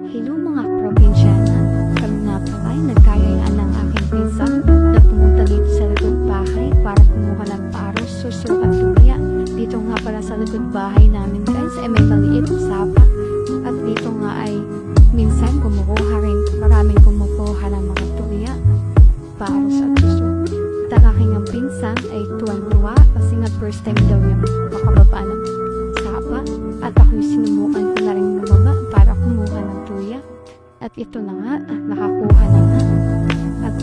Hello mga probinsyana, kami nga pala ay nagkayayaan ng aking pinsan na pumunta dito sa likod bahay para kumuha ng paros, suso at luya. Dito nga pala sa likod bahay namin guys ay may maliit na sapa at dito nga ay minsan kumukuha rin, maraming kumukuha ng mga tuya, paros at suso. At ang aking ang pinsan ay tuwan-tuwa kasi nga first time daw niya makababa ng sapa at ako'y sinubukan ko na rin bumaba para kumuha ng tuya. At ito na nga, nakakuha na nga. At